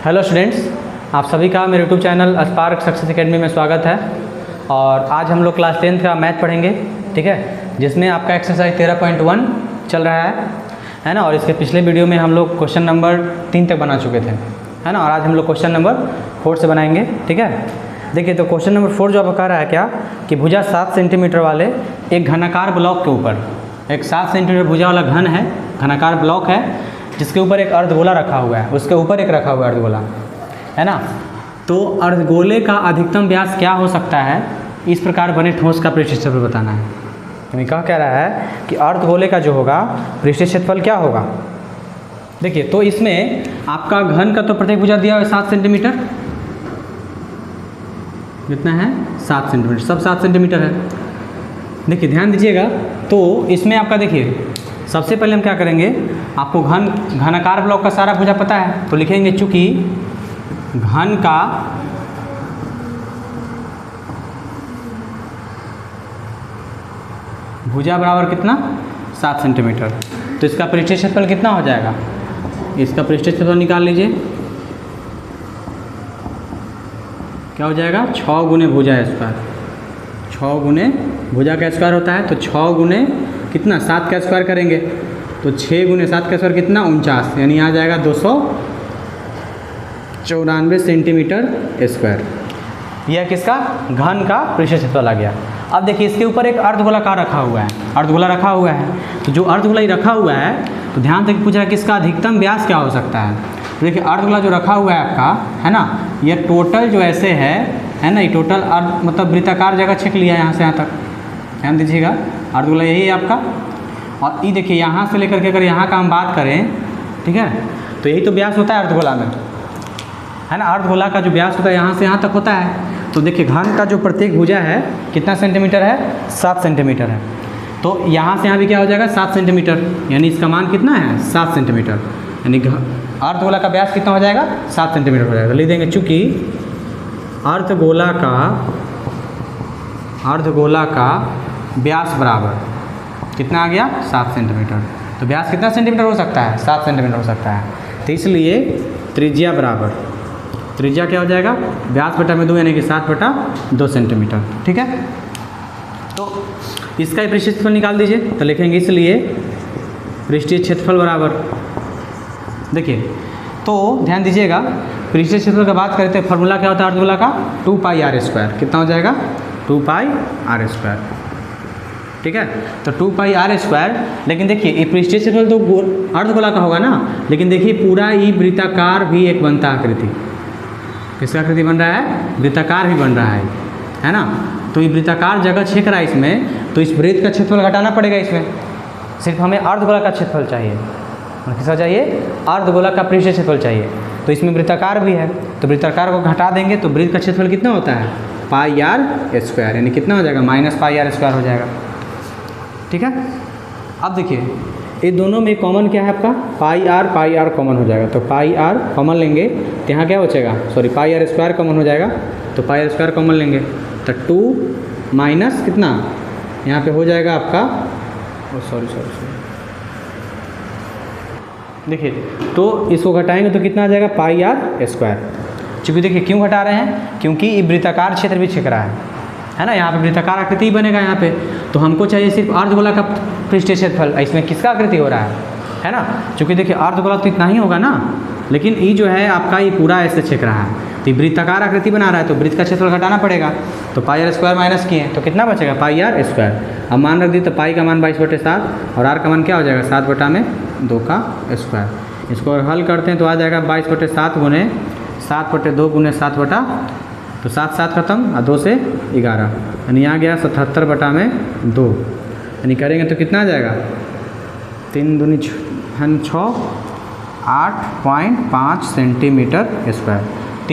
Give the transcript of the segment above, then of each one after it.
Hello students, आप सभी का मेरे YouTube channel spark success academy में स्वागत है। और आज हम लोग क्लास 10th का मैथ पढ़ेंगे, ठीक है, जिसमें आपका एक्सरसाइज 13.1 चल रहा है ना। और इसके पिछले वीडियो में हम लोग क्वेश्चन नंबर 3 तक बना चुके थे, है ना। और आज हम लोग क्वेश्चन नंबर 4 से बनाएंगे, ठीक है। देखिए, तो क्वेश्चन नंबर 4 जो आपको कह रहा है क्या कि भुजा 7 सेंटीमीटर वाले एक घनाकार ब्लॉक के ऊपर, एक 7 सेंटीमीटर भुजा वाला घन है, घनाकार ब्लॉक है, जिसके ऊपर एक अर्धगोला रखा हुआ है, उसके ऊपर एक रखा हुआ है अर्धगोला, है ना। तो अर्धगोले का अधिकतम व्यास क्या हो सकता है, इस प्रकार बने ठोस का पृष्ठ क्षेत्रफल बताना है। तो क्या कह रहा है कि अर्धगोले का जो होगा पृष्ठ क्षेत्रफल क्या होगा। देखिए, तो इसमें आपका घन का तो प्रत्येक भुजा दिया हुआ है 7 सेंटीमीटर, कितना है 7 सेंटीमीटर, सब 7 सेंटीमीटर है। देखिए ध्यान दीजिएगा, तो इसमें आपका देखिए सबसे पहले हम क्या करेंगे, आपको घनाकार ब्लॉक का सारा भुजा पता है, तो लिखेंगे चूँकि घन का भुजा बराबर कितना 7 सेंटीमीटर, तो इसका पृष्ठ क्षेत्रफल कितना हो जाएगा, इसका पृष्ठ क्षेत्रफल निकाल लीजिए। क्या हो जाएगा 6 गुने भुजा स्क्वायर, 6 गुने भुजा का स्क्वायर होता है, तो 6 गुने कितना 7 का स्क्वायर करेंगे, तो 6 गुने 7 का स्क्वायर कितना 49, यानी आ जाएगा 294 सेंटीमीटर स्क्वायर। यह किसका घन का पृष्ठ क्षेत्रफल आ गया। अब देखिए, इसके ऊपर एक अर्धगोलाकार रखा हुआ है, अर्धगोला रखा हुआ है, तो जो अर्धगोला ही रखा हुआ है, तो ध्यान से पूछ रहा है कि इसका अधिकतम व्यास क्या हो सकता है। तो देखिए अर्धगोला जो रखा हुआ है आपका, है ना, ये टोटल जो ऐसे है ना, ये टोटल मतलब वृत्ताकार जगह छेक लिया है यहाँ से यहाँ तक, ध्यान दीजिएगा। अर्धगोला यही है आपका, और ये देखिए यहाँ से लेकर के अगर यहाँ का हम बात करें, ठीक है, तो यही तो व्यास होता है अर्धगोला में, है ना। अर्धगोला का जो व्यास होता है यहाँ से यहाँ तक होता है। तो देखिए घन का जो प्रत्येक भुजा है कितना सेंटीमीटर है, 7 सेंटीमीटर है, तो यहाँ से यहाँ भी क्या हो जाएगा 7 सेंटीमीटर, यानी इसका मान कितना है 7 सेंटीमीटर, यानी अर्धगोला का व्यास कितना हो जाएगा 7 सेंटीमीटर हो जाएगा। लिख देंगे चूँकि अर्धगोला का व्यास बराबर कितना आ गया 7 सेंटीमीटर, तो व्यास कितना सेंटीमीटर हो सकता है 7 सेंटीमीटर हो सकता है। तो इसलिए त्रिज्या बराबर, त्रिज्या क्या हो जाएगा व्यास बटा में 2, यानी कि 7/2 सेंटीमीटर, ठीक है। तो इसका ही पृष्ठीय क्षेत्रफल निकाल दीजिए, तो लिखेंगे इसलिए पृष्ठीय क्षेत्रफल बराबर, देखिए तो ध्यान दीजिएगा, पृष्ठीय क्षेत्रफल की बात करते हैं, फार्मूला क्या होता है अर्धगोला का 2πr², कितना हो जाएगा 2πr², ठीक है। तो 2πr², लेकिन देखिए ये पृष्ठीय क्षेत्रफल तो अर्धगोला का होगा ना, लेकिन देखिए पूरा ये वृत्ताकार भी एक बनता आकृति, किसका आकृति बन रहा है, वृत्ताकार भी बन रहा है ना। तो ये वृत्ताकार जगह छेक रहा है इसमें, तो इस वृत्त का क्षेत्रफल घटाना पड़ेगा इसमें, सिर्फ हमें अर्धगोला का क्षेत्रफल चाहिए, किसका चाहिए अर्धगोला का पृष्ठीय क्षेत्रफल चाहिए। तो इसमें वृत्ताकार भी है, तो वृत्ताकार को घटा देंगे तो वृत्त का क्षेत्रफल कितना होता है πr², यानी कितना हो जाएगा -πr² हो जाएगा, ठीक है। अब देखिए ये दोनों में कॉमन क्या है आपका πr कॉमन हो जाएगा, तो πr कॉमन लेंगे तो यहाँ क्या बचेगा, सॉरी πr² कॉमन हो जाएगा, तो πr² कॉमन लेंगे तो 2 माइनस कितना यहाँ पे हो जाएगा आपका, सॉरी देखिए, तो इसको घटाएंगे तो कितना आ जाएगा πr²। चूँकि देखिए क्यों घटा रहे हैं, क्योंकि ये वृत्ताकार क्षेत्र भी छेक रहा है ना, यहाँ पे वृत्ताकार आकृति बनेगा यहाँ पे, तो हमको चाहिए सिर्फ अर्धगोला का पृष्ठीय क्षेत्रफल, इसमें किसका आकृति हो रहा है ना। चूँकि देखिए अर्धगोला तो इतना ही होगा ना, लेकिन ये जो है आपका ये पूरा ऐसे छेक रहा है, तो ये वृत्ताकार आकृति बना रहा है, तो वृत्त का क्षेत्रफल घटाना पड़ेगा, तो πr² माइनस किए तो कितना बचेगा πr²। अब मान रख दिए तो पाई का मान 22/7 और r का मान क्या हो जाएगा 7/2 का स्क्वायर। इसको अगर हल करते हैं तो आ जाएगा 22/7 गुने 7/2 गुने 7 तो 7 खत्म और 2 से 11, यानी आ गया 77/2, यानी करेंगे तो कितना आ जाएगा 3 दूनी 6 8.5 सेंटीमीटर स्क्वायर।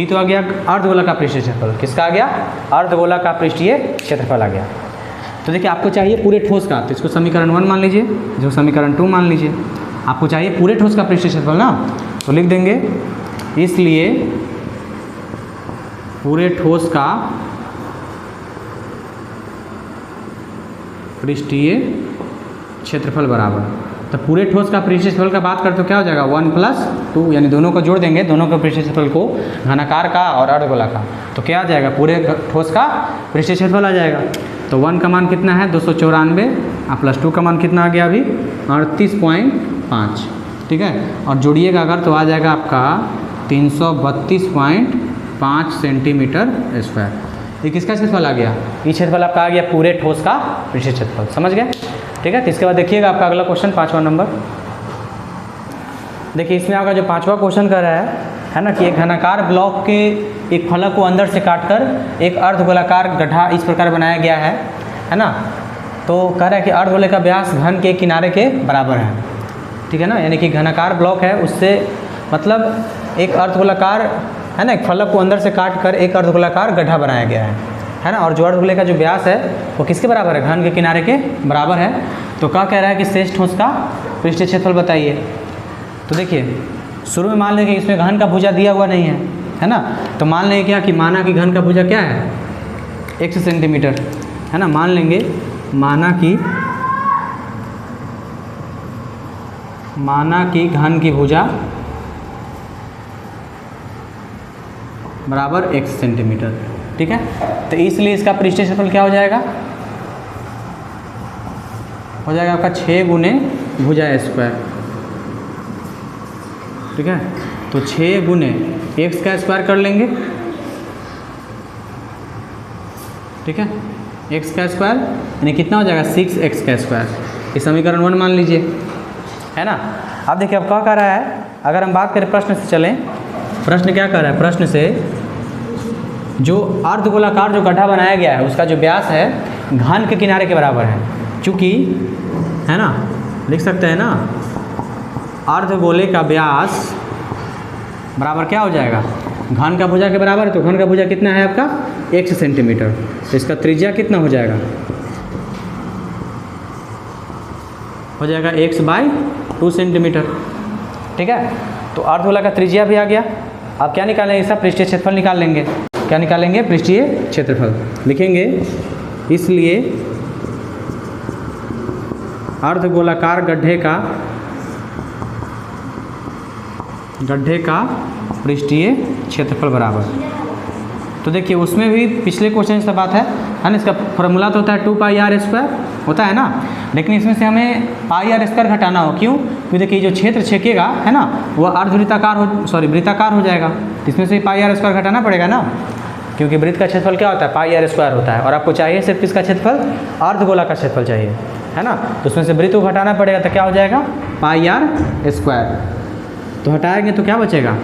तो आ गया अर्धगोला का पृष्ठीय क्षेत्रफल, किसका आ गया अर्धगोला का पृष्ठीय क्षेत्रफल आ गया। तो देखिए आपको चाहिए पूरे ठोस का, तो इसको समीकरण 1 मान लीजिए, जो समीकरण 2 मान लीजिए। आपको चाहिए पूरे ठोस का पृष्ठीय क्षेत्रफल ना, तो लिख देंगे इसलिए पूरे ठोस का पृष्ठीय क्षेत्रफल बराबर तो पूरे ठोस का पृष्ठीय क्षेत्रफल का बात करते तो क्या हो जाएगा 1+2, यानी दोनों को जोड़ देंगे, दोनों के पृष्ठीय क्षेत्रफल को, घनाकार का और अर्धगोला का, तो क्या आ जाएगा पूरे ठोस का पृष्ठीय क्षेत्रफल आ जाएगा। तो 1 का मान कितना है 294 और +2 का मान कितना आ गया अभी 38.5, ठीक है। और जोड़िएगा अगर तो आ जाएगा आपका 332.5 सेंटीमीटर स्क्वायर। ये किसका क्षेत्रफल आ गया, ये क्षेत्रफल आपका आ गया पूरे ठोस का पृष्ठीय क्षेत्रफल, समझ गए, ठीक है। तो इसके बाद देखिएगा आपका अगला क्वेश्चन 5वां नंबर। देखिए इसमें आपका जो 5वां क्वेश्चन कर रहा है ना कि एक घनाकार ब्लॉक के एक फलक को अंदर से काटकर एक अर्धगोलाकार गड्ढा इस प्रकार बनाया गया है ना। तो कह रहा है कि अर्धगोले का व्यास घन के किनारे के बराबर है, ठीक है ना। यानी कि घनाकार ब्लॉक है, उससे मतलब एक अर्धगोलाकार है ना, एक फलक को अंदर से काट कर एक अर्धगोलाकार गड्ढा बनाया गया है ना। और जो अर्धगोले का जो व्यास है वो किसके बराबर है, घन के किनारे के बराबर है। तो क्या कह रहा है कि शेष ठोस का पृष्ठीय क्षेत्रफल बताइए। तो देखिए शुरू में मान लें कि इसमें घन का भुजा दिया हुआ नहीं है ना। तो मान लेंगे क्या कि माना कि घन का भुजा क्या है x सेंटीमीटर है ना। मान लेंगे माना कि घन की भुजा बराबर x सेंटीमीटर, ठीक है। तो इसलिए इसका पृष्ठीय क्षेत्रफल क्या हो जाएगा आपका 6 गुने भुजा स्क्वायर, ठीक है। तो 6 गुने x का स्क्वायर कर लेंगे, ठीक है। x का स्क्वायर यानी कितना हो जाएगा 6x का स्क्वायर। ये समीकरण 1 मान लीजिए, है ना। अब देखिए अब क्या कह रहा है, अगर हम बात करें प्रश्न से चलें, प्रश्न क्या कर रहा है, प्रश्न से जो अर्धगोलाकार जो गड्ढा बनाया गया है उसका जो व्यास है घन के किनारे के बराबर है। चूँकि है ना लिख सकते हैं ना अर्धगोले का व्यास बराबर क्या हो जाएगा घन का भुजा के बराबर है। तो घन का भुजा कितना है आपका x सेंटीमीटर, तो इसका त्रिज्या कितना हो जाएगा x/2 सेंटीमीटर, ठीक है। तो अर्धगोला का त्रिज्या भी आ गया। अब क्या निकालेंगे, इसका पृष्ठीय क्षेत्रफल निकाल लेंगे। क्या निकालेंगे, पृष्ठीय क्षेत्रफल लिखेंगे। इसलिए अर्धगोलाकार गड्ढे का पृष्ठीय क्षेत्रफल बराबर। तो देखिए उसमें भी पिछले क्वेश्चन से बात है ना। इसका फॉर्मूला तो होता है 2πr² होता है ना, लेकिन इसमें से हमें πr² घटाना हो। क्यों, क्योंकि देखिए जो क्षेत्र छेकेगा है ना वह वृत्ताकार हो जाएगा। इसमें से πr² घटाना पड़ेगा ना, क्योंकि वृत्त का क्षेत्रफल क्या होता है πr² होता है। और आपको चाहिए सिर्फ किसका क्षेत्रफल, अर्धगोला का क्षेत्रफल चाहिए, है ना। तो उसमें से वृत्त को घटाना पड़ेगा, तो क्या हो जाएगा πr²। तो हटाएंगे तो क्या बचेगा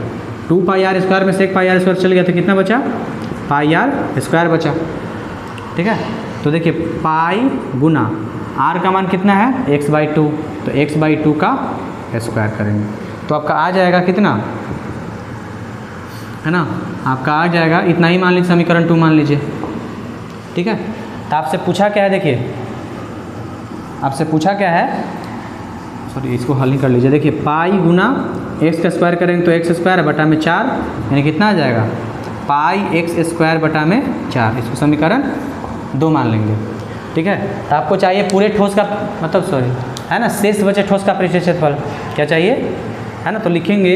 2πr² में से एक πr² चल गया, तो कितना बचा πr² बचा, ठीक है। तो देखिए पाई गुना r का मान कितना है x/2, तो x/2 का स्क्वायर करेंगे तो आपका आ जाएगा कितना, है ना, आपका आ जाएगा इतना ही मान लीजिए, समीकरण 2 मान लीजिए, ठीक है। तो आपसे पूछा क्या है, देखिए आपसे पूछा क्या है, सॉरी इसको हल ही कर लीजिए। देखिए पाई गुना x का स्क्वायर करेंगे तो x² बटा में 4 यानी कितना आ जाएगा πx² बटा में 4। इसको समीकरण 2 मान लेंगे, ठीक है। तो आपको चाहिए पूरे ठोस का है ना शेष बचे ठोस का पृष्ठीय क्षेत्रफल क्या चाहिए, है ना। तो लिखेंगे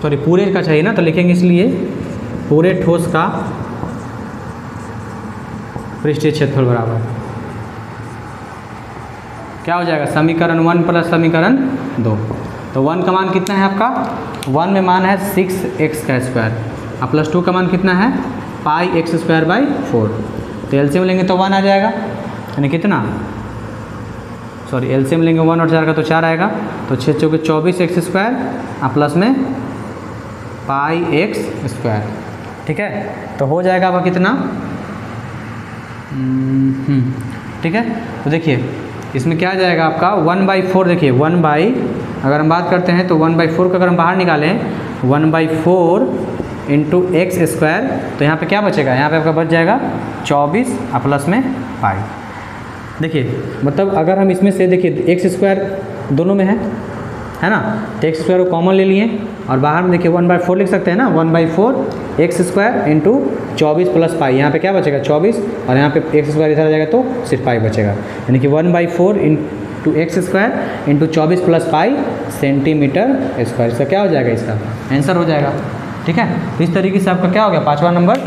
पूरे का चाहिए ना, तो लिखेंगे इसलिए पूरे ठोस का पृष्ठीय क्षेत्रफल बराबर क्या हो जाएगा, समीकरण 1 प्लस समीकरण 2। तो 1 का मान कितना है आपका, 1 में मान है 6x का स्क्वायर और +2 का मान कितना है πx²/4। तो एलसीएम लेंगे तो 1 आ जाएगा, यानी कितना, एलसीएम लेंगे 1 और 4 का तो 4 आएगा। तो 6 चौके 24x² और प्लस में πx², ठीक है। तो हो जाएगा आपका कितना, ठीक है। तो देखिए इसमें क्या आ जाएगा आपका 1/4। देखिए अगर हम बात करते हैं तो 1/4 का अगर हम बाहर निकालें 1/4 इंटू x², तो यहाँ पे क्या बचेगा, यहाँ पे आपका बच जाएगा 24 और प्लस में पाई। देखिए मतलब अगर हम इसमें से देखिए x² दोनों में है है ना। तो एक्स स्क्वायर को कॉमन ले लिए और बाहर में देखिए 1/4 लिख सकते हैं ना, 1/4 x square into 24 plus pi, यहाँ पे क्या बचेगा 24 और यहाँ पे एक्स स्क्वायर इधर आ जाएगा तो सिर्फ पाई बचेगा, यानी कि 1/4 into x square into 24 plus pi centimetre square. इसका क्या हो जाएगा, इसका आंसर हो जाएगा। ठीक है, तो इस तरीके से आपका क्या हो गया 5वां नंबर,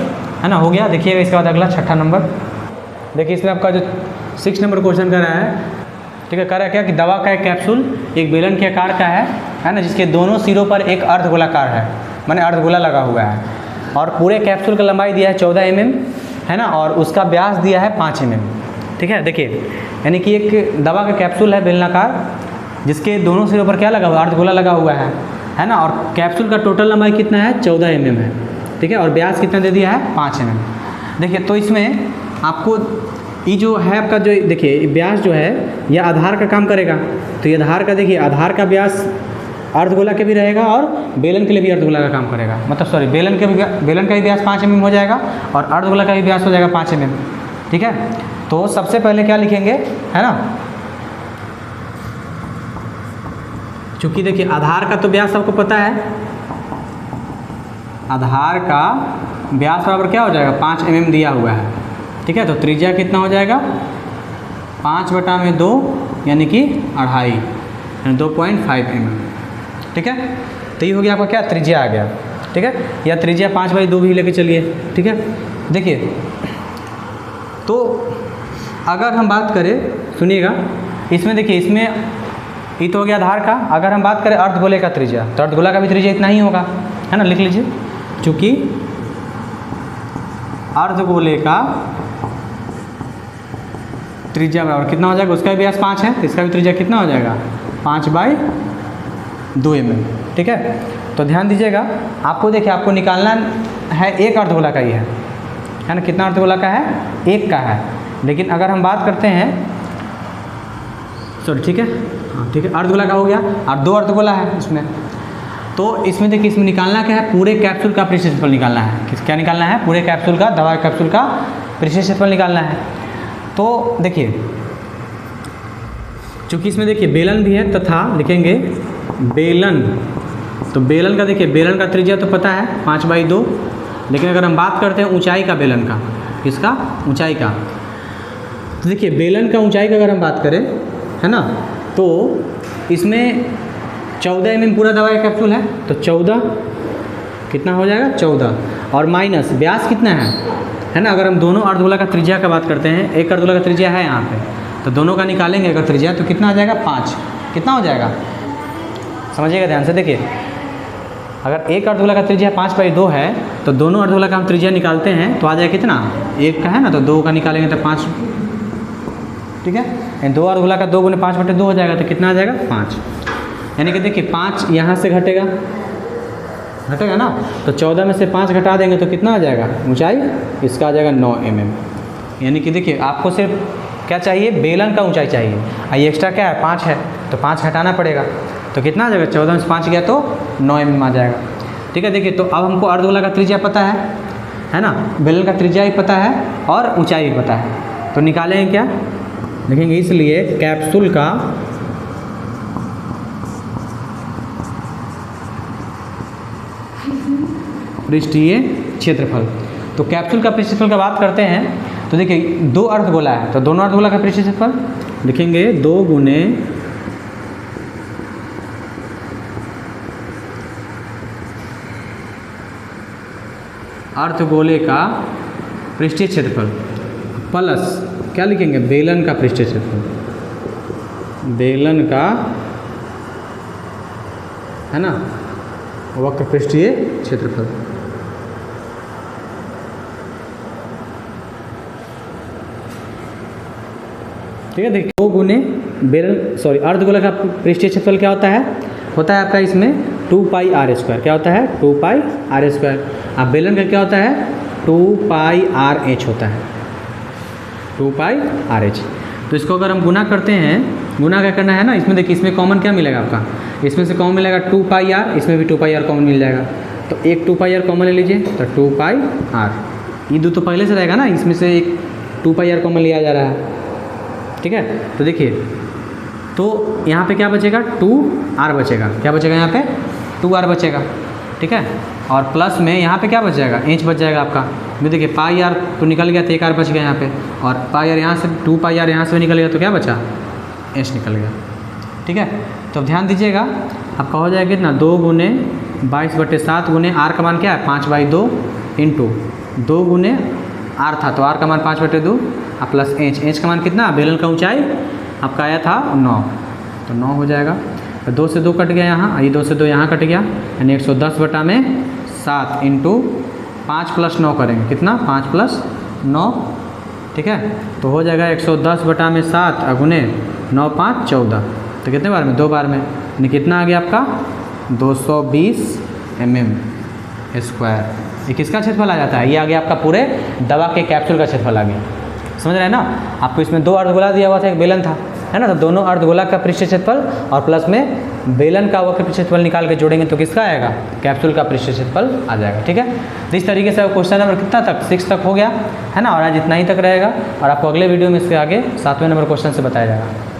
है ना, हो गया। देखिएगा इसके बाद अगला 6ठा नंबर। देखिए इसमें आपका जो 6 नंबर क्वेश्चन कर रहा है, ठीक है, कर रहा है क्या कि दवा का एक कैप्सूल एक बेलन के आकार का है ना, जिसके दोनों सिरों पर एक अर्धगोलाकार है, माने अर्धगोला लगा हुआ है, और पूरे कैप्सूल का लंबाई दिया है 14 mm, है ना, और उसका व्यास दिया है 5 mm। ठीक है, देखिए यानी कि एक दवा का कैप्सूल है बेलनाकार, जिसके दोनों सिरों पर क्या लगा हुआ है, अर्धगोला लगा हुआ है ना, और कैप्सूल का टोटल लंबाई कितना है 14 mm है। ठीक है, और व्यास कितना दे दिया है 5 mm। देखिए तो इसमें आपको ये जो है आपका जो देखिए व्यास जो है यह आधार का काम करेगा, तो ये आधार का देखिए आधार का व्यास अर्धगोला के भी रहेगा और बेलन के लिए भी अर्धगोला का काम करेगा, मतलब सॉरी बेलन का भी व्यास 5 mm हो जाएगा और अर्धगोला का भी व्यास हो जाएगा 5 mm। ठीक है, तो सबसे पहले क्या लिखेंगे, है ना, चूँकि देखिए आधार का तो व्यास आपको पता है, आधार का व्यास बराबर क्या हो जाएगा 5 mm दिया हुआ है। ठीक है, तो त्रिज्या कितना हो जाएगा 5/2 यानी कि 2.5 यानी 2.5 mm। ठीक है, तो ये हो गया आपका क्या त्रिज्या आ गया। ठीक है, या त्रिज्या 5/2 भी लेके चलिए। ठीक है, देखिए तो अगर हम बात करें, सुनिएगा इसमें, देखिए इसमें ये तो हो गया आधार का, अगर हम बात करें अर्धगोले का त्रिज्या, तो अर्धगोला का भी त्रिज्या इतना ही होगा, है ना, लिख लीजिए, चूँकि अर्धगोले का त्रिज्या बराबर कितना हो जाएगा, उसका भी व्यास 5 है तो इसका भी त्रिज्या कितना हो जाएगा 5/2 mm। ठीक है, तो ध्यान दीजिएगा, आपको देखिए आपको निकालना है एक अर्धगोला का ही है ना, कितना अर्धगोला का है, एक का है। लेकिन अगर हम बात करते हैं सॉरी, ठीक है, हाँ ठीक है, अर्धगोला का हो गया और 2 अर्धगोला है इसमें, तो इसमें देखिए इसमें निकालना क्या है, पूरे कैप्सूल का पृष्ठ क्षेत्रफल निकालना है। क्या निकालना है, पूरे कैप्सूल का, दवा कैप्सूल का पृष्ठ क्षेत्रफल निकालना है। तो देखिए चूँकि इसमें देखिए बेलन भी है तथा लिखेंगे बेलन, तो बेलन का देखिए बेलन का त्रिज्या तो पता है 5/2, लेकिन अगर हम बात करते हैं ऊंचाई का बेलन का, किसका, ऊंचाई का, तो देखिए बेलन का ऊंचाई का अगर हम बात करें, है ना, तो इसमें 14 mm पूरा दवा का कैप्सूल है, तो 14 कितना हो जाएगा 14 और माइनस व्यास कितना है ना, अगर हम दोनों अर्धगोला का त्रिज्या का बात करते हैं, एक अर्धगोला का त्रिज्या है यहाँ पे, तो दोनों का निकालेंगे अगर त्रिज्या तो कितना आ जाएगा 5, कितना हो जाएगा, समझिएगा ध्यान से। देखिए अगर एक अर्धगोला का त्रिज्या 5/2 है तो दोनों अर्धगोला का हम त्रिज्या निकालते हैं तो आ जाएगा कितना, एक का है ना, तो 2 का निकालेंगे तो 5। ठीक है, 2 अर्धगोला का 2 × 5/2 हो जाएगा, तो कितना आ जाएगा 5, यानी कि देखिए 5 यहाँ से घटेगा ना, तो 14 में से 5 घटा देंगे तो कितना आ जाएगा ऊंचाई, इसका आ जाएगा 9 mm। यानी कि देखिए आपको सिर्फ क्या चाहिए, बेलन का ऊंचाई चाहिए, और ये एक्स्ट्रा क्या है 5 है, तो 5 घटाना पड़ेगा, तो कितना आ जाएगा 14 में से 5 गया तो 9 mm आ जाएगा। ठीक है, देखिए तो अब हमको अर्धगोला का त्रिज्या पता है ना, बेलन का त्रिज्या भी पता है और ऊंचाई भी पता है, तो निकालेंगे क्या, लिखेंगे इसलिए कैप्सूल का पृष्ठीय क्षेत्रफल। तो कैप्सूल का पृष्ठ क्षेत्रफल का बात करते हैं, तो देखिए 2 अर्धगोला है, तो दोनों अर्धगोला का पृष्ठ क्षेत्रफल लिखेंगे 2 × अर्धगोले का पृष्ठीय क्षेत्रफल प्लस क्या लिखेंगे, बेलन का पृष्ठीय क्षेत्रफल, बेलन का, है ना, वक्र पृष्ठीय क्षेत्रफल। ठीक है, देखिए 2 × बेलन सॉरी अर्धगोला का पृष्ठीय क्षेत्रफल क्या होता है आपका इसमें 2πr², क्या होता है 2πr²। अब बेलन का क्या होता है 2πrh होता है, 2πrh। तो इसको अगर हम गुना करते हैं, गुना क्या करना है ना, इसमें देखिए इसमें कॉमन क्या मिलेगा आपका, इसमें से कॉमन मिलेगा 2πr, इसमें भी 2πr कॉमन मिल जाएगा, तो एक 2πr कॉमन ले लीजिए, तो 2πr, ये 2 तो पहले से रहेगा ना, इसमें से एक 2πr कॉमन लिया जा रहा है। ठीक है, तो देखिए तो यहाँ पे क्या बचेगा 2r बचेगा, क्या बचेगा यहाँ पे 2r बचेगा, ठीक है। और प्लस में यहाँ पे क्या बच जाएगा, इंच बच जाएगा आपका। मैं देखिए पाई आर तो निकल गया, तो 1r बच गया यहाँ पे, और पाई आर यहाँ से 2 पाई आर यहाँ से निकल गया, तो क्या बचा इंच निकल गया, ठीक है। तो अब ध्यान दीजिएगा, आपका हो जाएगा कितना 2 गुने 22/7 गुने आर का मान क्या है 5/2 इंटू 2 गुने आर था, तो आर का मान 5/2 और प्लस इंच का मान कितना, बेलन का ऊंचाई आपका आया था 9, तो 9 हो जाएगा। तो 2 से 2 कट गया यहाँ, ये 2 से 2 यहाँ कट गया, यानी 110/7 इंटू 5 + 9 करेंगे, कितना 5 + 9, ठीक है। तो हो जाएगा 110/7 गुने 9 × 5 = 14, तो कितने बार में 2 बार में, यानी कितना आ गया आपका 220 mm²। ये किसका क्षेत्रफल आ जाता है, ये आ गया आपका पूरे दवा के कैप्सूल का क्षेत्रफल आ गया, समझ रहे हैं ना। आपको इसमें 2 अर्धगोला दिया हुआ था, एक बेलन था, है ना, तो दोनों अर्धगोला का पृष्ठ क्षेत्रफल और प्लस में बेलन का वक्र क्षेत्रफल निकाल के जोड़ेंगे तो किसका आएगा, कैप्सूल का पृष्ठ क्षेत्रफल आ जाएगा, ठीक है। तो इस तरीके से क्वेश्चन नंबर कितना तक 6 तक हो गया, है ना, और आज इतना ही तक रहेगा, और आपको अगले वीडियो में इसके आगे 7वें नंबर क्वेश्चन से बताया जाएगा।